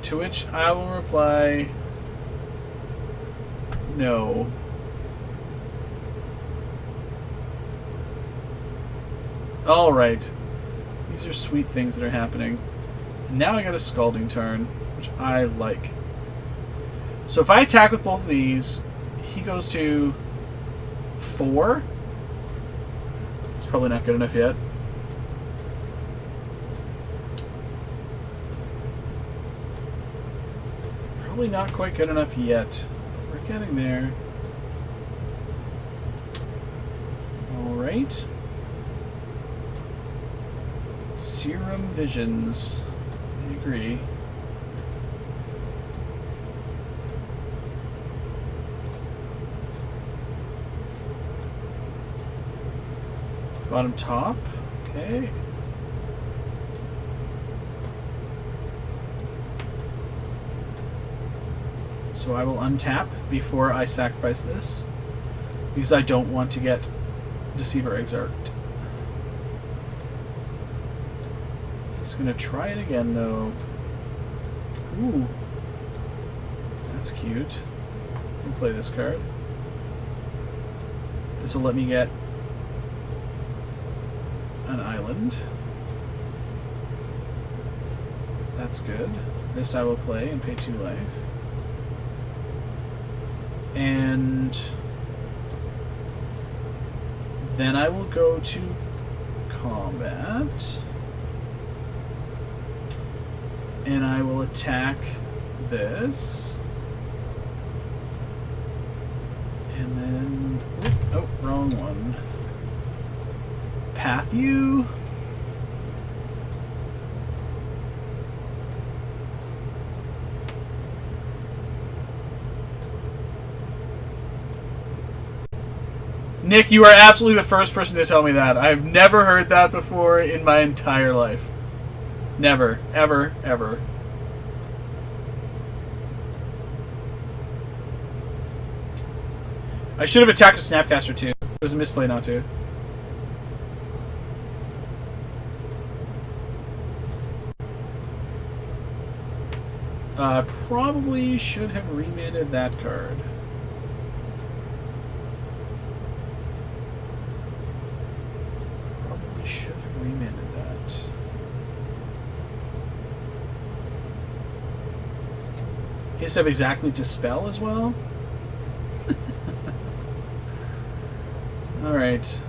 To which I will reply, no. Alright. These are sweet things that are happening. Now I got a Scalding turn, which I like. So if I attack with both of these, he goes to 4. It's probably not good enough yet. Probably not quite good enough yet. But we're getting there. Alright. Serum Visions. I agree. Bottom top. Okay. So I will untap before I sacrifice this, because I don't want to get Deceiver Exarch. He's going to try it again, though. Ooh. That's cute. We'll play this card. This will let me get an island. That's good. This I will play and pay 2 life. And then I will go to combat. And I will attack this. And then... Oh, wrong one. Path you. Nick, you are absolutely the first person to tell me that. I've never heard that before in my entire life. Never. Ever. Ever. I should have attacked a Snapcaster too. It was a misplay not to. Probably should have remanded that card. Probably should have remanded that. He has to have exactly Dispel as well. Alright.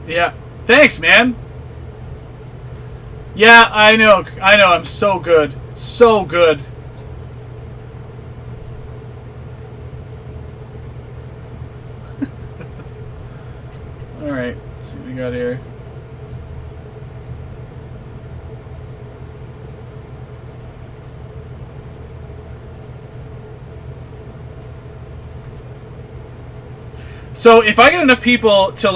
Yeah. Thanks, man. Yeah, I know. I'm so good. So good. Alright. Let's see what we got here. So if I get enough people to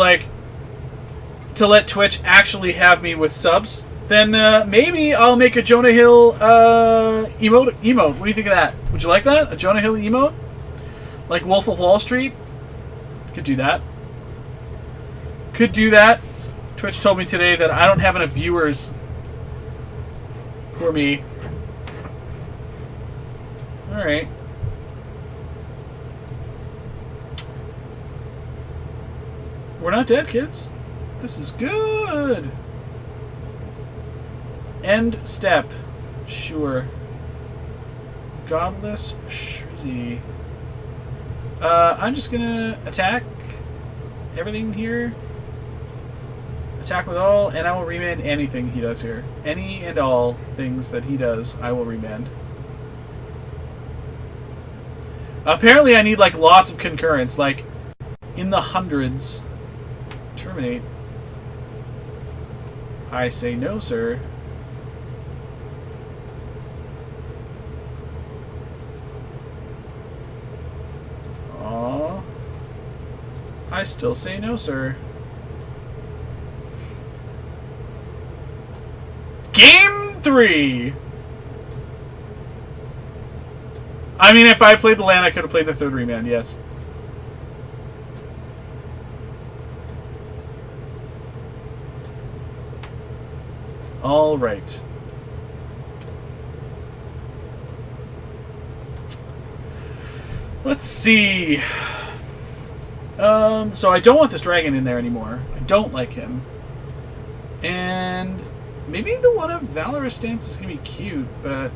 let Twitch actually have me with subs, then maybe I'll make a Jonah Hill emote. What do you think of that? Would you like that? A Jonah Hill emote? Like Wolf of Wall Street? Could do that. Could do that. Twitch told me today that I don't have enough viewers. Poor me. Alright. We're not dead, kids. This is good. End step. Sure. Godless Shrizzy. I'm just gonna attack everything here. Attack with all, and I will remand anything he does here. Any and all things that he does, I will remand. Apparently I need like lots of concurrence, like in the hundreds. Terminate. I say no, sir. Aww. I still say no, sir. Game 3! I mean, if I played the land, I could have played the third remand, yes. All right. Let's see. So I don't want this dragon in there anymore. I don't like him. And maybe the one of Valorous Stance is gonna be cute, but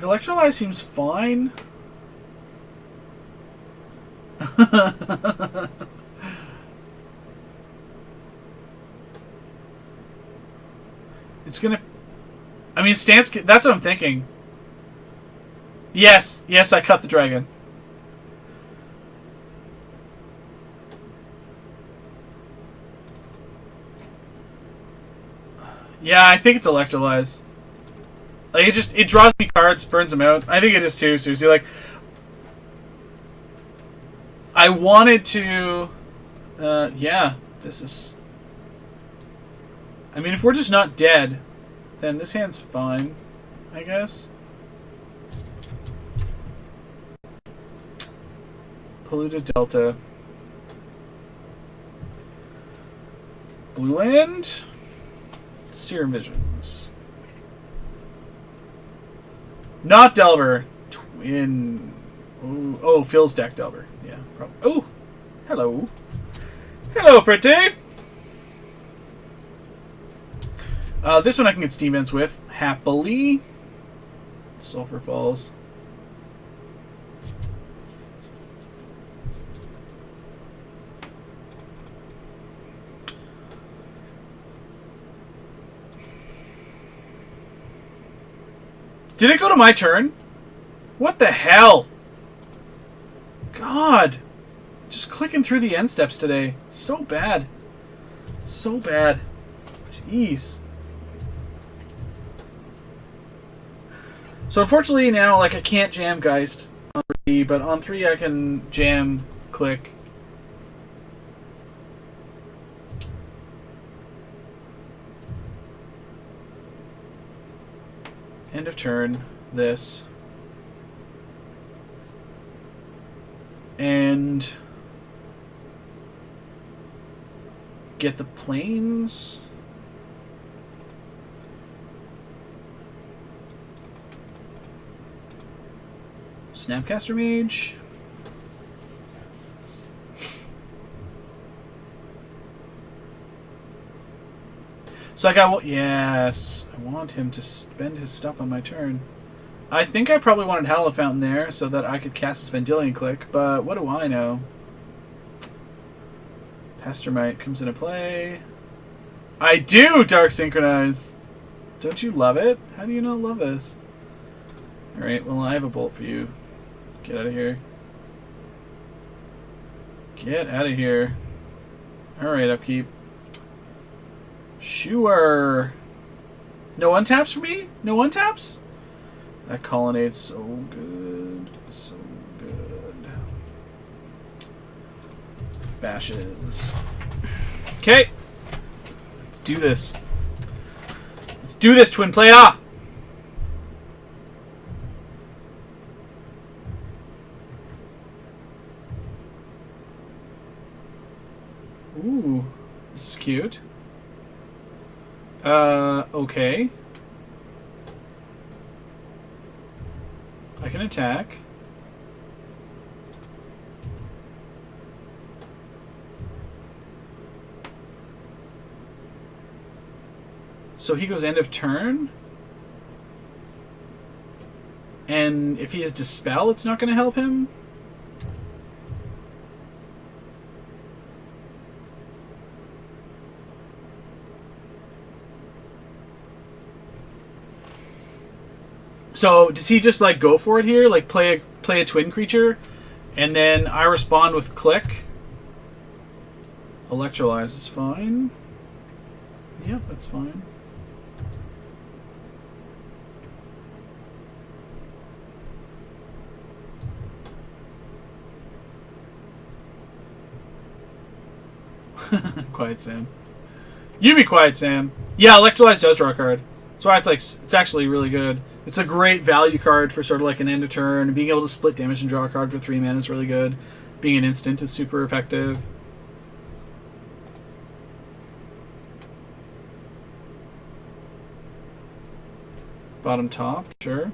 Electrolyze seems fine. It's gonna... I mean, Stance... That's what I'm thinking. Yes, yes, I cut the dragon. Yeah, I think it's electrolyzed. Like, it draws me cards, burns them out. I think it is too, Susie. Like, I wanted to... yeah, this is... I mean, if we're just not dead, then this hand's fine, I guess. Polluted Delta. Blue Land. Serum Visions. Not Delver. Twin. Ooh. Oh, Phil's deck Delver. Yeah, probably. Oh, hello. Hello, pretty. This one I can get Steam Vents with. Happily. Sulfur Falls. Did it go to my turn? What the hell? God. Just clicking through the end steps today. So bad. So bad. Jeez. So unfortunately now, like, I can't jam Geist on 3, but on 3 I can jam Click. End of turn, this. And get the planes. Snapcaster Mage. So I got, yes, I want him to spend his stuff on my turn. I think I probably wanted Hallowed Fountain there so that I could cast this Vendilion Click, but what do I know? Pestermite comes into play. I do Dark Synchronize! Don't you love it? How do you not love this? Alright, well, I have a bolt for you. Get out of here. Get out of here. Alright, upkeep. Sure. No untaps for me? No untaps? That Colonnade's so good. So good. Bashes. Okay. Let's do this. Let's do this, Twin Player! Ooh. This is cute. Okay. I can attack. So he goes end of turn? And if he has Dispel, it's not going to help him? So does he just like go for it here, like play a twin creature, and then I respond with Click? Electrolyze is fine. Yep, that's fine. Quiet Sam. You be quiet, Sam. Yeah, Electrolyze does draw a card. That's why it's actually really good. It's a great value card for sort of like an end of turn. Being able to split damage and draw a card for 3 mana is really good. Being an instant is super effective. Bottom top, sure.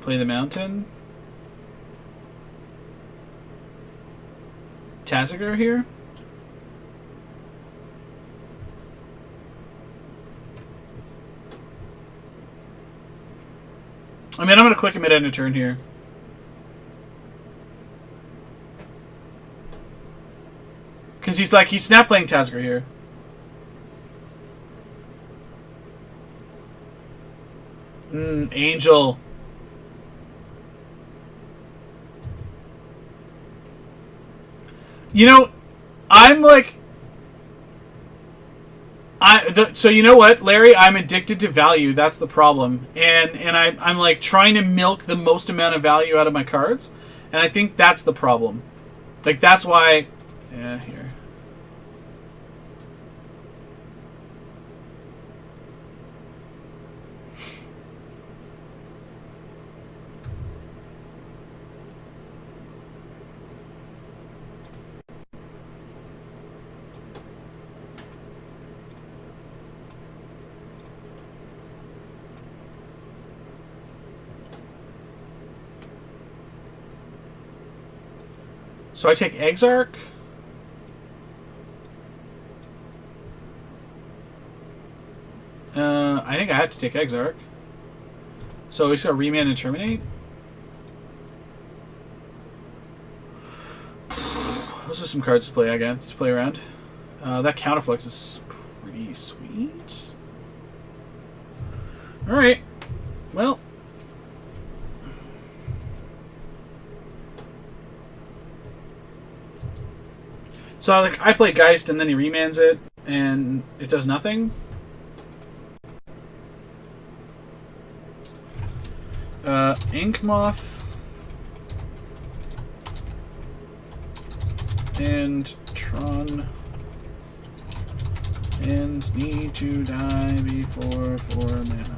Play the mountain. Taziger here. I mean, I'm going to click him at end of turn here. Because he's snap playing Tasker here. Angel. You know, I'm like, so you know what, Larry? I'm addicted to value. That's the problem, and I'm like trying to milk the most amount of value out of my cards, and I think that's the problem. Like that's why. Yeah, here. So I take Exarch. I think I had to take Exarch. So we got Remand and Terminate. Those are some cards to play, I guess. To play around. That Counterflux is pretty sweet. Alright. Well. So like I play Geist and then he remands it and it does nothing. Ink Moth and Tron and need to die before 4 mana.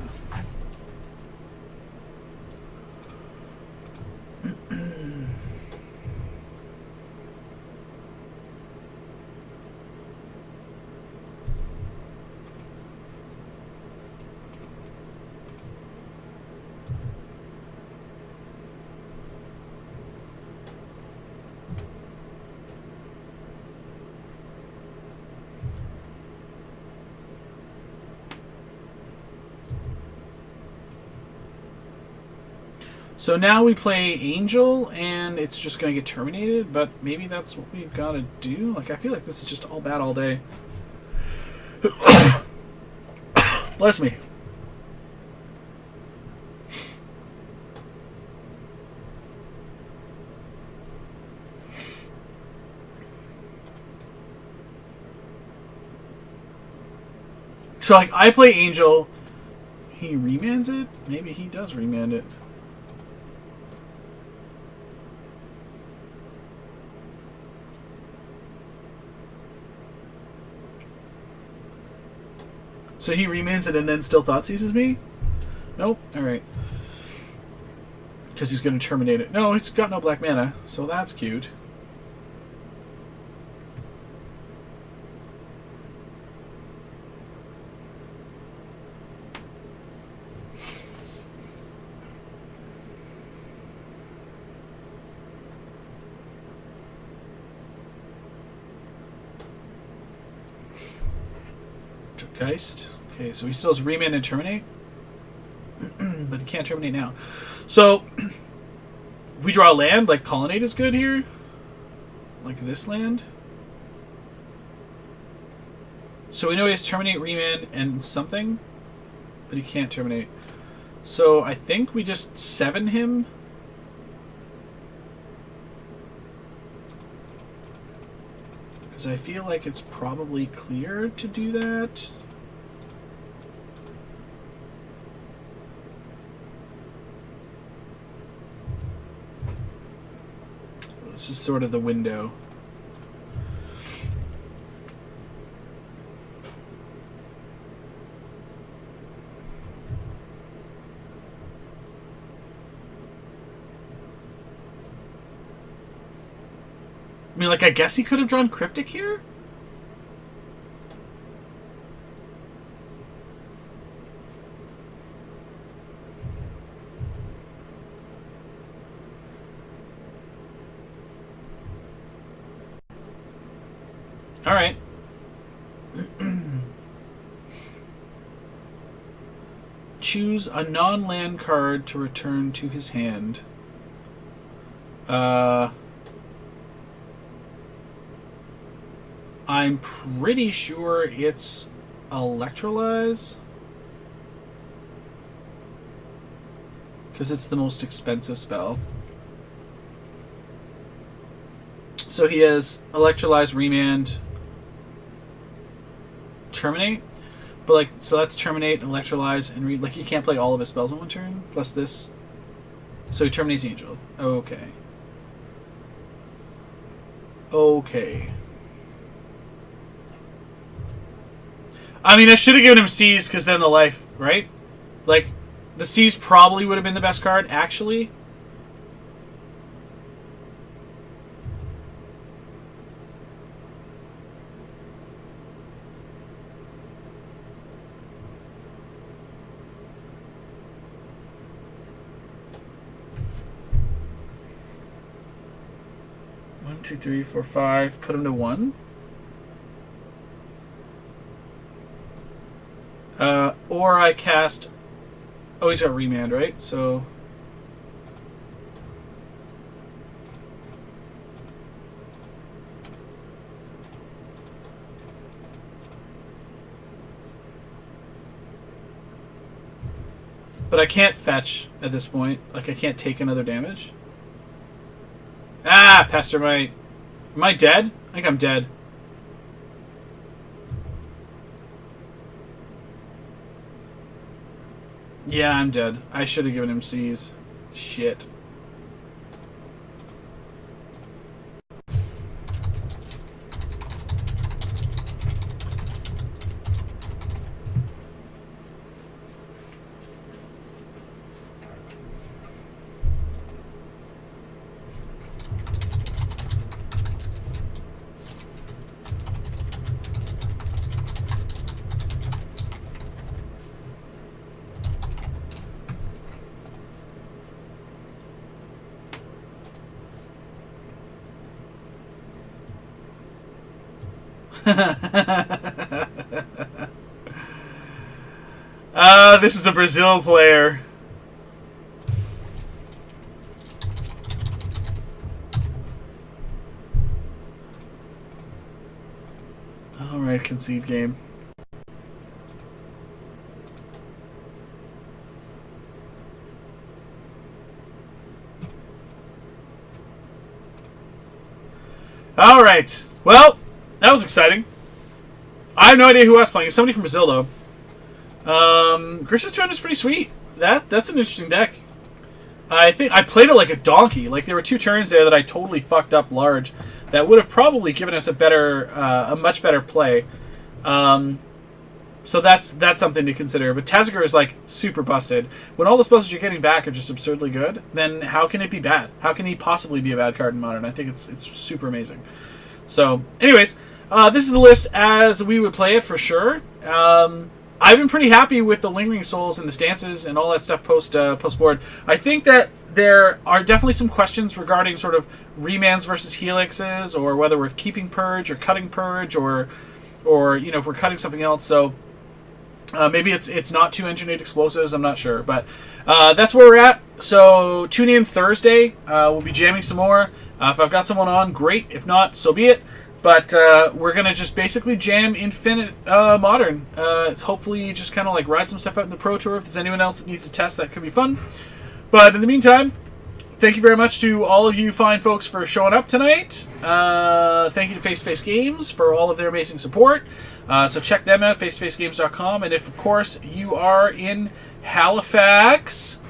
So now we play Angel, and it's just going to get terminated, but maybe that's what we've got to do. Like, I feel like this is just all bad all day. Bless me. So, like, I play Angel. He remands it? Maybe he does remand it. So he remands it and then still thought seizes me? Nope. Alright. Because he's going to terminate it. No, he's got no black mana, so that's cute. Geist. Okay, so he still has remand and terminate. But he can't terminate now. So, if we draw a land, like Colonnade is good here. Like this land. So we know he has terminate, remand, and something. But he can't terminate. So I think we just 7 him. Because I feel like it's probably clear to do that. This is sort of the window. I mean, like, I guess he could have drawn Cryptic here? Alright. Choose a non-land card to return to his hand. I'm pretty sure it's Electrolyze. Because it's the most expensive spell. So he has Electrolyze, Remand, Terminate. But, like, so that's Terminate, Electrolyze, and like, he can't play all of his spells in one turn, plus this. So he terminates the Angel. Okay. Okay. I mean, I should have given him Seize, because then the life, right? Like, the Seize probably would have been the best card, actually. One, two, three, four, five. Put him to 1. Or I cast... Oh, he's got Remand, right? So... But I can't fetch at this point. Like, I can't take another damage. Ah, Pester Mite. Am I dead? I think I'm dead. Yeah, I'm dead. I should have given him Seize. Shit. This is a Brazil player. Alright, concede game. Alright. Well, that was exciting. I have no idea who I was playing. It's somebody from Brazil, though. Grixis 200 is pretty sweet. That's an interesting deck. I think I played it like a donkey. Like, there were 2 turns there that I totally fucked up large. That would have probably given us a much better play. So that's something to consider. But Tazagor is, like, super busted. When all the spells you're getting back are just absurdly good, then how can it be bad? How can he possibly be a bad card in Modern? I think it's super amazing. So, anyways, this is the list as we would play it for sure. I've been pretty happy with the Lingering Souls and the stances and all that stuff post board. I think that there are definitely some questions regarding sort of remands versus helixes, or whether we're keeping Purge or cutting Purge, or you know, if we're cutting something else. So maybe it's not 2 engineered explosives. I'm not sure, but that's where we're at. So tune in Thursday. We'll be jamming some more. If I've got someone on, great. If not, so be it. But we're going to just basically jam Infinite Modern. Hopefully just kind of like ride some stuff out in the Pro Tour. If there's anyone else that needs to test, that could be fun. But in the meantime, thank you very much to all of you fine folks for showing up tonight. Thank you to Face to Face Games for all of their amazing support. So check them out, facetofacegames.com. And if, of course, you are in Halifax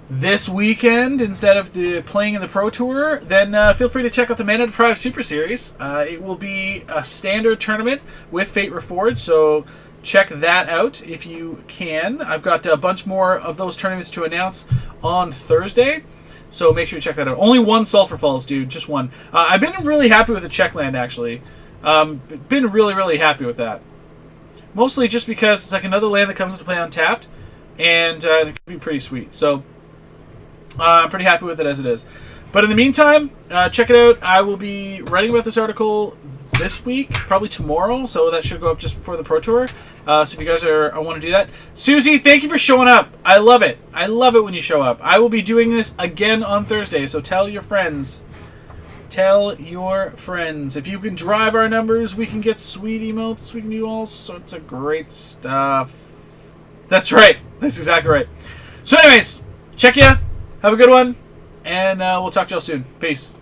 this weekend instead of playing in the Pro Tour, then feel free to check out the Mana Deprived Super Series. It will be a standard tournament with Fate Reforged, so check that out if you can. I've got a bunch more of those tournaments to announce on Thursday, so make sure to check that out. Only 1 Sulphur Falls, dude, just 1. I've been really happy with the Checkland, actually. Been really, really happy with that. Mostly just because it's like another land that comes into play untapped, and it could be pretty sweet. So I'm pretty happy with it as it is. But in the meantime, check it out. I will be writing about this article this week, probably tomorrow, so that should go up just before the Pro Tour. So if you guys want to do that. Susie, thank you for showing up. I love it. I love it when you show up. I will be doing this again on Thursday, so tell your friends. Tell your friends. If you can drive our numbers, we can get sweet emotes. We can do all sorts of great stuff. That's right. That's exactly right. So anyways, check ya. Have a good one, and we'll talk to y'all soon. Peace.